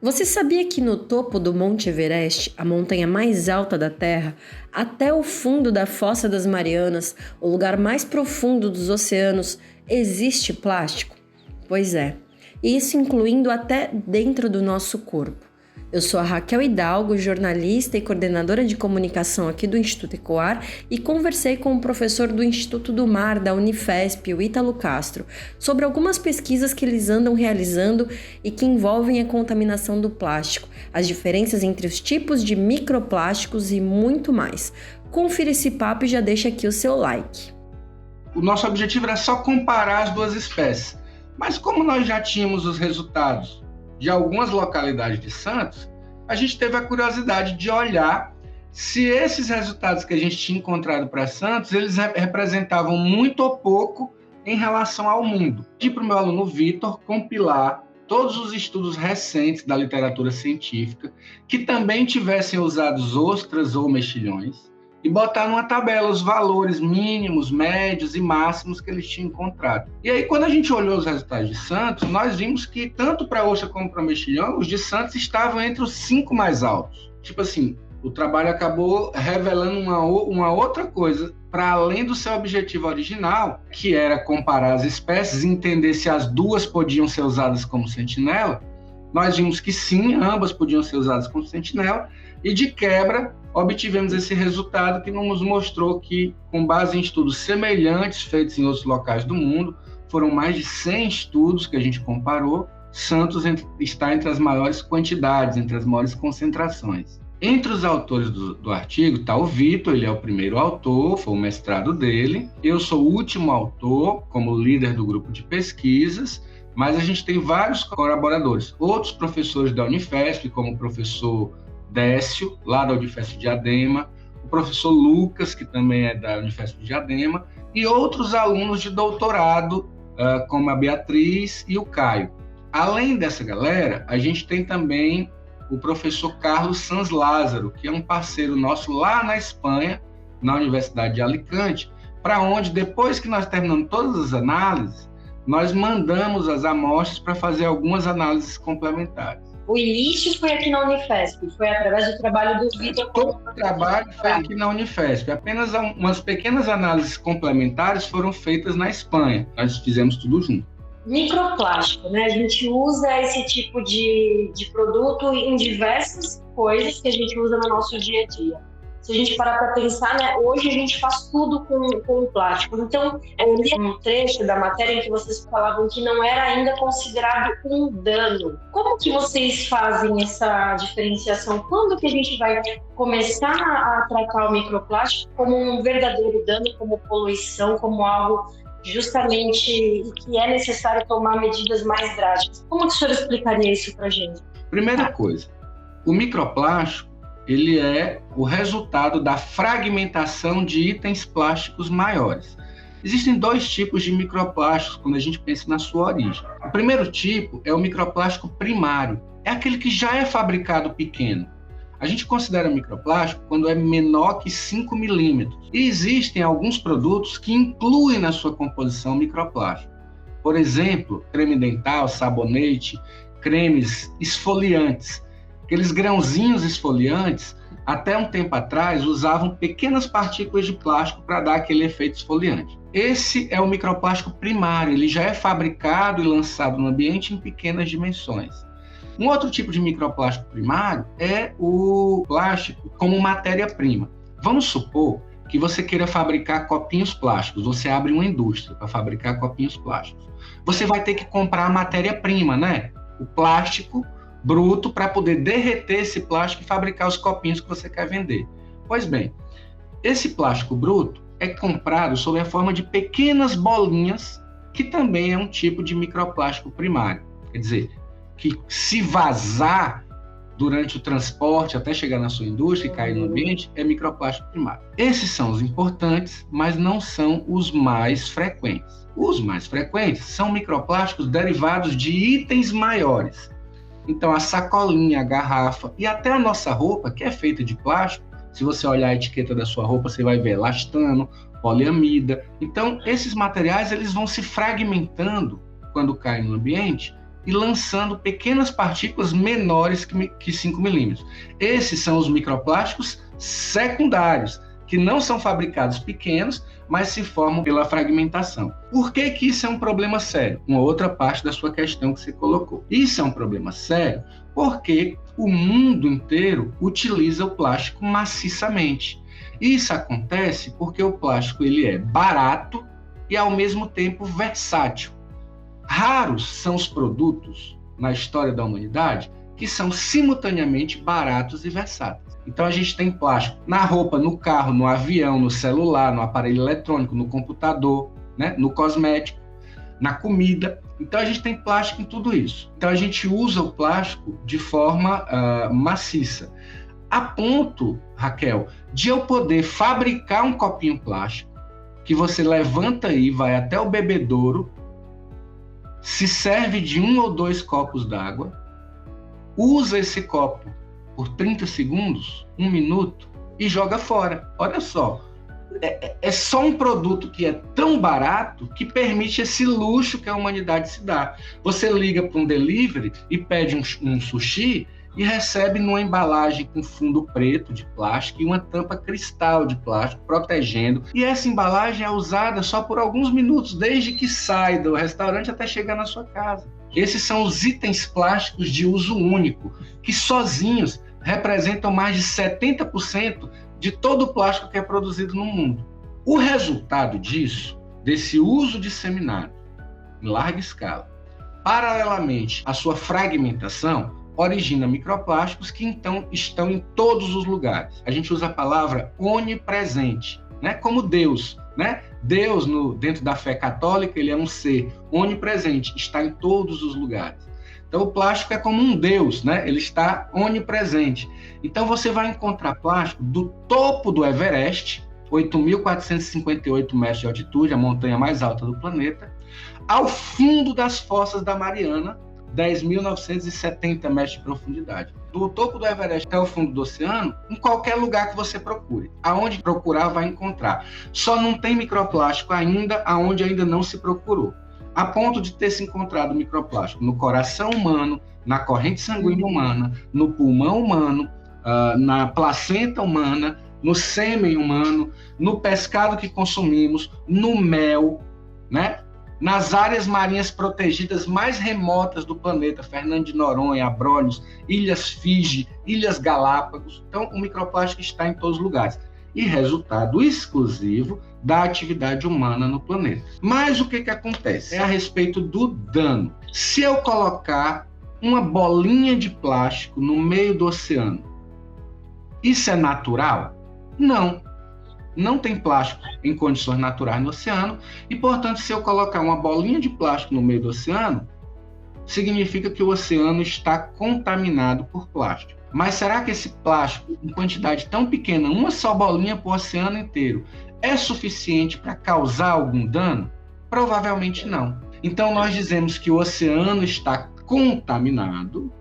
Você sabia que no topo do Monte Everest, a montanha mais alta da Terra, até o fundo da Fossa das Marianas, o lugar mais profundo dos oceanos, existe plástico? Pois é, isso incluindo até dentro do nosso corpo. Eu sou a Raquel Hidalgo, jornalista e coordenadora de comunicação aqui do Instituto Ecoar, e conversei com o professor do Instituto do Mar da Unifesp, o Ítalo Castro, sobre algumas pesquisas que eles andam realizando e que envolvem a contaminação do plástico, as diferenças entre os tipos de microplásticos e muito mais. Confira esse papo e já deixa aqui o seu like. O nosso objetivo era só comparar as duas espécies, mas como nós já tínhamos os resultados de algumas localidades de Santos, a gente teve a curiosidade de olhar se esses resultados que a gente tinha encontrado para Santos, eles representavam muito ou pouco em relação ao mundo. Pedi para o meu aluno Vitor compilar todos os estudos recentes da literatura científica que também tivessem usado ostras ou mexilhões e botar numa tabela os valores mínimos, médios e máximos que eles tinham encontrado. E aí, quando a gente olhou os resultados de Santos, nós vimos que, tanto para ostra como para mexilhão, os de Santos estavam entre os 5 mais altos. Tipo assim, o trabalho acabou revelando uma outra coisa, para além do seu objetivo original, que era comparar as espécies e entender se as duas podiam ser usadas como sentinela. Nós vimos que sim, ambas podiam ser usadas como sentinela, e de quebra, obtivemos esse resultado que nos mostrou que, com base em estudos semelhantes feitos em outros locais do mundo, foram mais de 100 estudos que a gente comparou, Santos está entre as maiores quantidades, entre as maiores concentrações. Entre os autores do artigo está o Vitor, ele é o primeiro autor, foi o mestrado dele. Eu sou o último autor, como líder do grupo de pesquisas, mas a gente tem vários colaboradores, outros professores da Unifesp, como o professor Décio, lá da Unifesp de Diadema, o professor Lucas, que também é da Unifesp de Diadema, e outros alunos de doutorado, como a Beatriz e o Caio. Além dessa galera, a gente tem também o professor Carlos Sanz Lázaro, que é um parceiro nosso lá na Espanha, na Universidade de Alicante, para onde, depois que nós terminamos todas as análises, nós mandamos as amostras para fazer algumas análises complementares. O início foi aqui na Unifesp, foi através do trabalho do Vitor. Todo o trabalho foi aqui na Unifesp. Apenas umas pequenas análises complementares foram feitas na Espanha. Nós fizemos tudo junto. Microplástico, né? A gente usa esse tipo de produto em diversas coisas que a gente usa no nosso dia a dia. Se a gente parar para pensar, né, hoje a gente faz tudo com plástico. Então, eu li um trecho da matéria em que vocês falavam que não era ainda considerado um dano. Como que vocês fazem essa diferenciação? Quando que a gente vai começar a tratar o microplástico como um verdadeiro dano, como poluição, como algo justamente que é necessário tomar medidas mais drásticas? Como que o senhor explicaria isso para a gente? Primeira coisa, o microplástico ele é o resultado da fragmentação de itens plásticos maiores. Existem 2 tipos de microplásticos quando a gente pensa na sua origem. O primeiro tipo é o microplástico primário, é aquele que já é fabricado pequeno. A gente considera microplástico quando é menor que 5 milímetros. E existem alguns produtos que incluem na sua composição microplástico. Por exemplo, creme dental, sabonete, cremes esfoliantes. Aqueles grãozinhos esfoliantes, até um tempo atrás, usavam pequenas partículas de plástico para dar aquele efeito esfoliante. Esse é o microplástico primário, ele já é fabricado e lançado no ambiente em pequenas dimensões. Um outro tipo de microplástico primário é o plástico como matéria-prima. Vamos supor que você queira fabricar copinhos plásticos, você abre uma indústria para fabricar copinhos plásticos. Você vai ter que comprar a matéria-prima, né? O plástico bruto para poder derreter esse plástico e fabricar os copinhos que você quer vender. Pois bem, esse plástico bruto é comprado sob a forma de pequenas bolinhas, que também é um tipo de microplástico primário. Quer dizer, que se vazar durante o transporte até chegar na sua indústria e cair no ambiente, é microplástico primário. Esses são os importantes, mas não são os mais frequentes. Os mais frequentes são microplásticos derivados de itens maiores. Então, a sacolinha, a garrafa e até a nossa roupa, que é feita de plástico, se você olhar a etiqueta da sua roupa, você vai ver elastano, poliamida. Então, esses materiais eles vão se fragmentando quando caem no ambiente e lançando pequenas partículas menores que 5 milímetros. Esses são os microplásticos secundários, que não são fabricados pequenos, mas se formam pela fragmentação. Por que que isso é um problema sério? Uma outra parte da sua questão que você colocou. Isso é um problema sério porque o mundo inteiro utiliza o plástico maciçamente. Isso acontece porque o plástico ele é barato e, ao mesmo tempo, versátil. Raros são os produtos na história da humanidade que são simultaneamente baratos e versáteis. Então a gente tem plástico na roupa, no carro, no avião, no celular, no aparelho eletrônico, no computador, né? No cosmético, na comida. Então a gente tem plástico em tudo isso. Então a gente usa o plástico de forma maciça. A ponto, Raquel, de eu poder fabricar um copinho plástico que você levanta aí, vai até o bebedouro, se serve de 1 ou 2 copos d'água, usa esse copo por 30 segundos, 1 minuto, e joga fora. Olha só, é só um produto que é tão barato que permite esse luxo que a humanidade se dá. Você liga para um delivery e pede um sushi e recebe numa embalagem com fundo preto de plástico e uma tampa cristal de plástico protegendo. E essa embalagem é usada só por alguns minutos, desde que sai do restaurante até chegar na sua casa. Esses são os itens plásticos de uso único, que sozinhos representam mais de 70% de todo o plástico que é produzido no mundo. O resultado disso, desse uso disseminado em larga escala, paralelamente à sua fragmentação, origina microplásticos que então estão em todos os lugares. A gente usa a palavra onipresente, né? Como Deus, né? Deus, dentro da fé católica, ele é um ser onipresente, está em todos os lugares. Então, o plástico é como um Deus, né? Ele está onipresente. Então, você vai encontrar plástico do topo do Everest, 8.458 metros de altitude, a montanha mais alta do planeta, ao fundo das fossas da Mariana, 10.970 metros de profundidade. Do topo do Everest até o fundo do oceano, em qualquer lugar que você procure. Aonde procurar, vai encontrar. Só não tem microplástico ainda, aonde ainda não se procurou. A ponto de ter se encontrado microplástico no coração humano, na corrente sanguínea humana, no pulmão humano, na placenta humana, no sêmen humano, no pescado que consumimos, no mel, né? Nas áreas marinhas protegidas mais remotas do planeta, Fernando de Noronha, Abrolhos, Ilhas Fiji, Ilhas Galápagos. Então, o microplástico está em todos os lugares. E resultado exclusivo da atividade humana no planeta. Mas o que acontece? É a respeito do dano. Se eu colocar uma bolinha de plástico no meio do oceano, isso é natural? Não. Não tem plástico em condições naturais no oceano e, portanto, se eu colocar uma bolinha de plástico no meio do oceano, significa que o oceano está contaminado por plástico. Mas será que esse plástico, em quantidade tão pequena, uma só bolinha para o oceano inteiro, é suficiente para causar algum dano? Provavelmente não. Então, nós dizemos que o oceano está contaminado,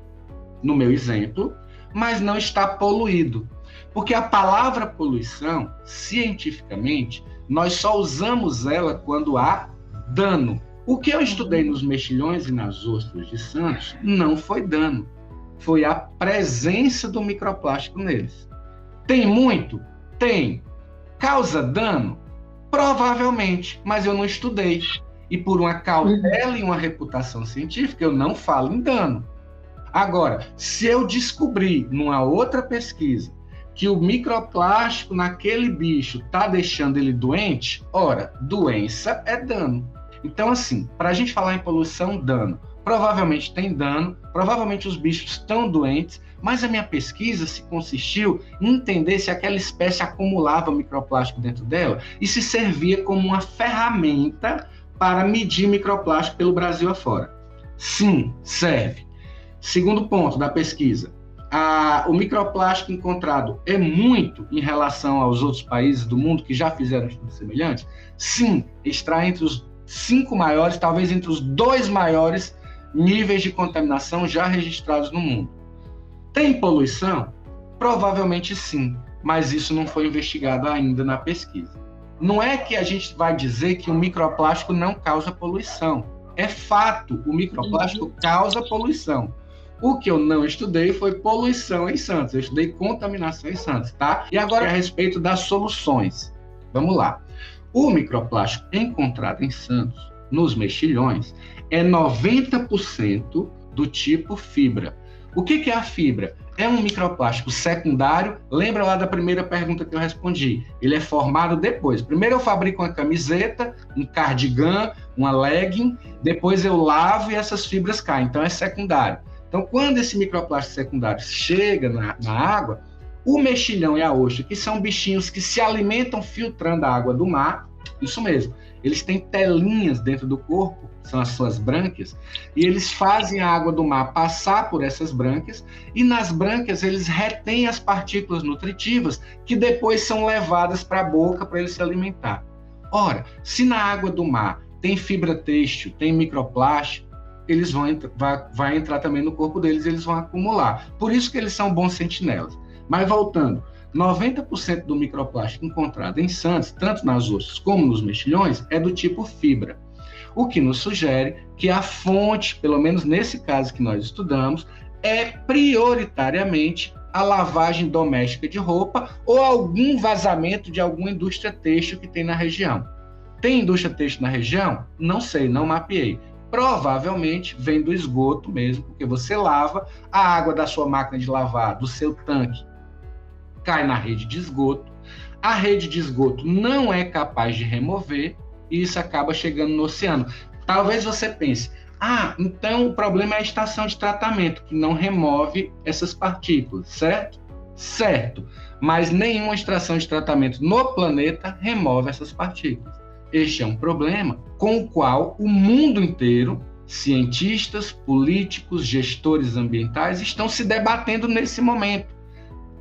no meu exemplo, mas não está poluído. Porque a palavra poluição, cientificamente, nós só usamos ela quando há dano. O que eu estudei nos mexilhões e nas ostras de Santos não foi dano, foi a presença do microplástico neles. Tem muito? Tem. Causa dano? Provavelmente, mas eu não estudei. E por uma cautela e uma reputação científica, eu não falo em dano. Agora, se eu descobrir numa outra pesquisa que o microplástico naquele bicho está deixando ele doente, ora, doença é dano. Então, assim, para a gente falar em poluição, dano. Provavelmente tem dano, provavelmente os bichos estão doentes, mas a minha pesquisa se consistiu em entender se aquela espécie acumulava microplástico dentro dela e se servia como uma ferramenta para medir microplástico pelo Brasil afora. Sim, serve. Segundo ponto da pesquisa, o microplástico encontrado é muito em relação aos outros países do mundo que já fizeram estudos semelhantes? Sim, está entre os 5 maiores, talvez entre os 2 maiores níveis de contaminação já registrados no mundo. Tem poluição? Provavelmente sim, mas isso não foi investigado ainda na pesquisa. Não é que a gente vai dizer que o microplástico não causa poluição. É fato, o microplástico causa poluição. O que eu não estudei foi poluição em Santos, eu estudei contaminação em Santos, tá? E agora a respeito das soluções. Vamos lá. O microplástico encontrado em Santos, nos mexilhões, é 90% do tipo fibra. O que é a fibra? É um microplástico secundário. Lembra lá da primeira pergunta que eu respondi? Ele é formado depois. Primeiro eu fabrico uma camiseta, um cardigan, uma legging, depois eu lavo e essas fibras caem. Então é secundário. Então quando esse microplástico secundário chega na água, o mexilhão e a ostra, que são bichinhos que se alimentam filtrando a água do mar, isso mesmo, eles têm telinhas dentro do corpo, são as suas brânquias, e eles fazem a água do mar passar por essas brânquias, e nas brânquias eles retêm as partículas nutritivas que depois são levadas para a boca para eles se alimentar. Ora, se na água do mar tem fibra têxtil, tem microplástico, eles vai entrar também no corpo deles, eles vão acumular. Por isso que eles são bons sentinelas. Mas voltando, 90% do microplástico encontrado em Santos, tanto nas ostras como nos mexilhões, é do tipo fibra. O que nos sugere que a fonte, pelo menos nesse caso que nós estudamos, é prioritariamente a lavagem doméstica de roupa ou algum vazamento de alguma indústria têxtil que tem na região. Tem indústria têxtil na região? Não sei, não mapeei. Provavelmente vem do esgoto mesmo, porque você lava, a água da sua máquina de lavar, do seu tanque, cai na rede de esgoto. A rede de esgoto não é capaz de remover e isso acaba chegando no oceano. Talvez você pense, então o problema é a estação de tratamento, que não remove essas partículas, certo? Certo, mas nenhuma estação de tratamento no planeta remove essas partículas. Este é um problema com o qual o mundo inteiro, cientistas, políticos, gestores ambientais, estão se debatendo nesse momento.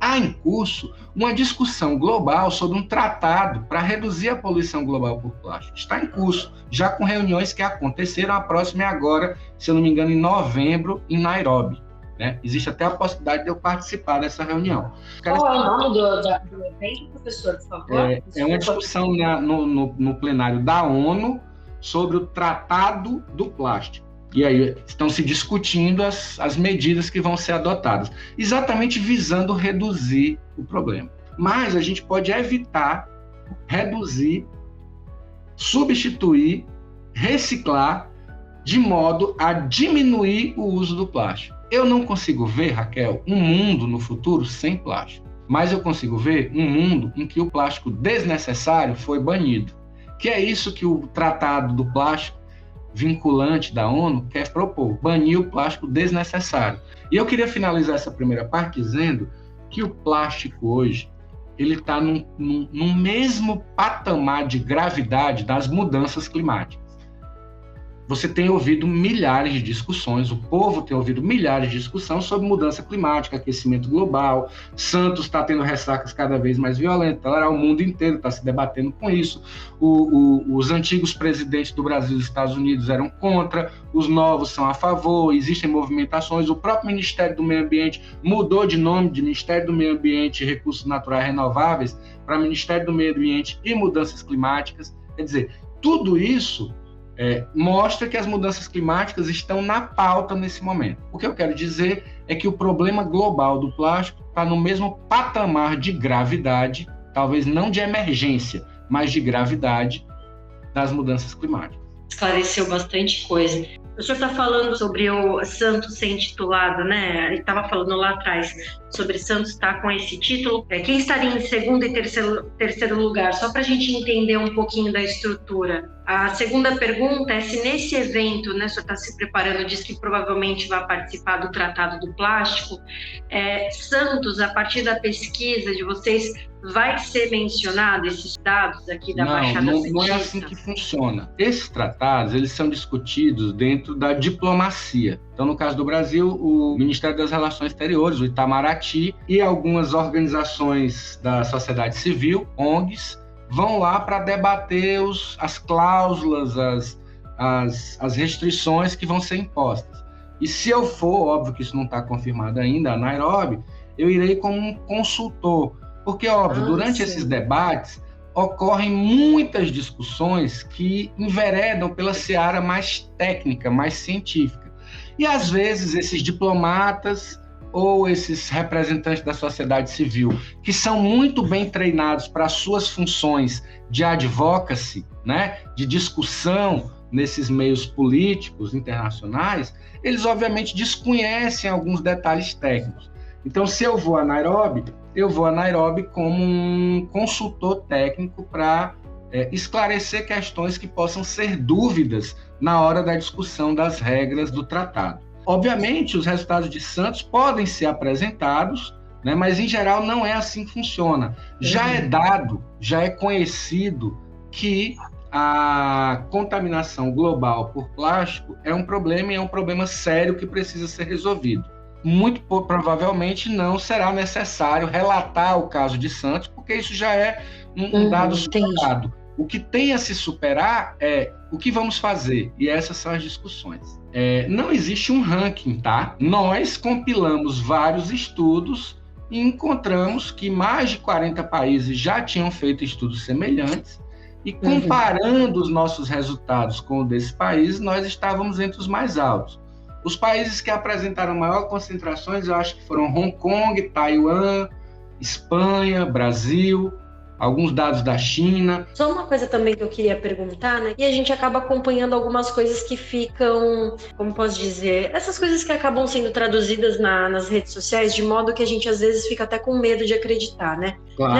Há em curso uma discussão global sobre um tratado para reduzir a poluição global por plástico. Está em curso, já com reuniões que aconteceram, a próxima é agora, se eu não me engano, em novembro, em Nairobi. Né? Existe até a possibilidade de eu participar dessa reunião. Qual é o nome do evento, professor, por favor? É uma discussão no plenário da ONU sobre o Tratado do Plástico. E aí estão se discutindo as medidas que vão ser adotadas, exatamente visando reduzir o problema. Mas a gente pode evitar, reduzir, substituir, reciclar, de modo a diminuir o uso do plástico. Eu não consigo ver, Raquel, um mundo no futuro sem plástico, mas eu consigo ver um mundo em que o plástico desnecessário foi banido, que é isso que o Tratado do Plástico vinculante da ONU quer propor, banir o plástico desnecessário. E eu queria finalizar essa primeira parte dizendo que o plástico hoje ele está num mesmo patamar de gravidade das mudanças climáticas. Você tem ouvido milhares de discussões, o povo tem ouvido milhares de discussões sobre mudança climática, aquecimento global. Santos está tendo ressacas cada vez mais violentas, o mundo inteiro está se debatendo com isso. Os antigos presidentes do Brasil e dos Estados Unidos eram contra, os novos são a favor, existem movimentações. O próprio Ministério do Meio Ambiente mudou de nome de Ministério do Meio Ambiente e Recursos Naturais Renováveis para Ministério do Meio Ambiente e Mudanças Climáticas. Quer dizer, tudo isso mostra que as mudanças climáticas estão na pauta nesse momento. O que eu quero dizer é que o problema global do plástico está no mesmo patamar de gravidade, talvez não de emergência, mas de gravidade das mudanças climáticas. Esclareceu bastante coisa. O senhor está falando sobre o Santos ser intitulado, né? Ele estava falando lá atrás sobre Santos estar com esse título. Quem estaria em segundo e terceiro lugar? Só para a gente entender um pouquinho da estrutura. A segunda pergunta é se nesse evento, né, o senhor está se preparando, diz que provavelmente vai participar do Tratado do Plástico. Santos, a partir da pesquisa de vocês, vai ser mencionado esses dados aqui da Baixada Santista? Não é assim que funciona. Esses tratados, eles são discutidos dentro da diplomacia. Então, no caso do Brasil, o Ministério das Relações Exteriores, o Itamaraty, e algumas organizações da sociedade civil, ONGs, vão lá para debater as cláusulas, as restrições que vão ser impostas. E se eu for, óbvio que isso não está confirmado ainda, a Nairobi, eu irei como um consultor. Porque, óbvio, durante esses debates, ocorrem muitas discussões que enveredam pela seara mais técnica, mais científica. E, às vezes, esses diplomatas ou esses representantes da sociedade civil, que são muito bem treinados para suas funções de advocacy, né, de discussão nesses meios políticos internacionais, eles, obviamente, desconhecem alguns detalhes técnicos. Então, se eu vou a Nairobi como um consultor técnico para esclarecer questões que possam ser dúvidas na hora da discussão das regras do tratado. Obviamente, os resultados de Santos podem ser apresentados, né, mas, em geral, não é assim que funciona. Já é dado, já é conhecido que a contaminação global por plástico é um problema e é um problema sério que precisa ser resolvido. Muito provavelmente não será necessário relatar o caso de Santos, porque isso já é um dado superado. O que tem a se superar é o que vamos fazer, e essas são as discussões. Não existe um ranking, tá? Nós compilamos vários estudos e encontramos que mais de 40 países já tinham feito estudos semelhantes, e comparando os nossos resultados com o desses países, nós estávamos entre os mais altos. Os países que apresentaram maior concentrações, eu acho que foram Hong Kong, Taiwan, Espanha, Brasil, alguns dados da China. Só uma coisa também que eu queria perguntar, né? E a gente acaba acompanhando algumas coisas que ficam, como posso dizer, essas coisas que acabam sendo traduzidas nas redes sociais, de modo que a gente às vezes fica até com medo de acreditar, né? Claro.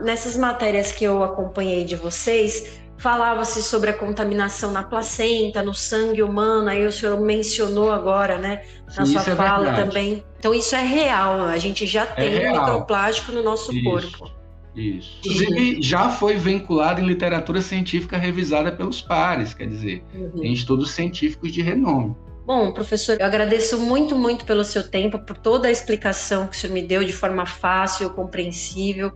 Nessas matérias que eu acompanhei de vocês, falava-se sobre a contaminação na placenta, no sangue humano, aí o senhor mencionou agora, né, na sua fala também. Então isso é real, a gente já tem microplástico no nosso corpo. Isso. Inclusive, já foi vinculado em literatura científica revisada pelos pares, quer dizer, em estudos científicos de renome. Bom, professor, eu agradeço muito, muito pelo seu tempo, por toda a explicação que o senhor me deu de forma fácil, compreensível.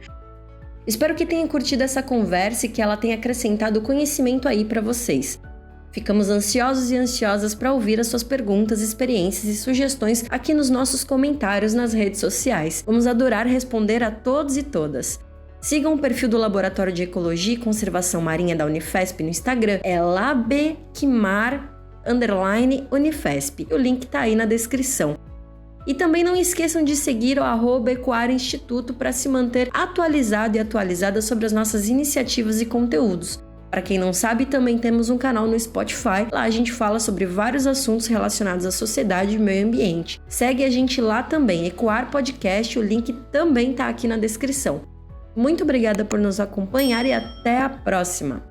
Espero que tenha curtido essa conversa e que ela tenha acrescentado conhecimento aí para vocês. Ficamos ansiosos e ansiosas para ouvir as suas perguntas, experiências e sugestões aqui nos nossos comentários nas redes sociais. Vamos adorar responder a todos e todas. Sigam o perfil do Laboratório de Ecologia e Conservação Marinha da Unifesp no Instagram, é labquimar_Unifesp. O link tá aí na descrição. E também não esqueçam de seguir o @EcoarInstituto para se manter atualizado e atualizada sobre as nossas iniciativas e conteúdos. Para quem não sabe, também temos um canal no Spotify. Lá a gente fala sobre vários assuntos relacionados à sociedade e meio ambiente. Segue a gente lá também, Ecoar Podcast, o link também tá aqui na descrição. Muito obrigada por nos acompanhar e até a próxima!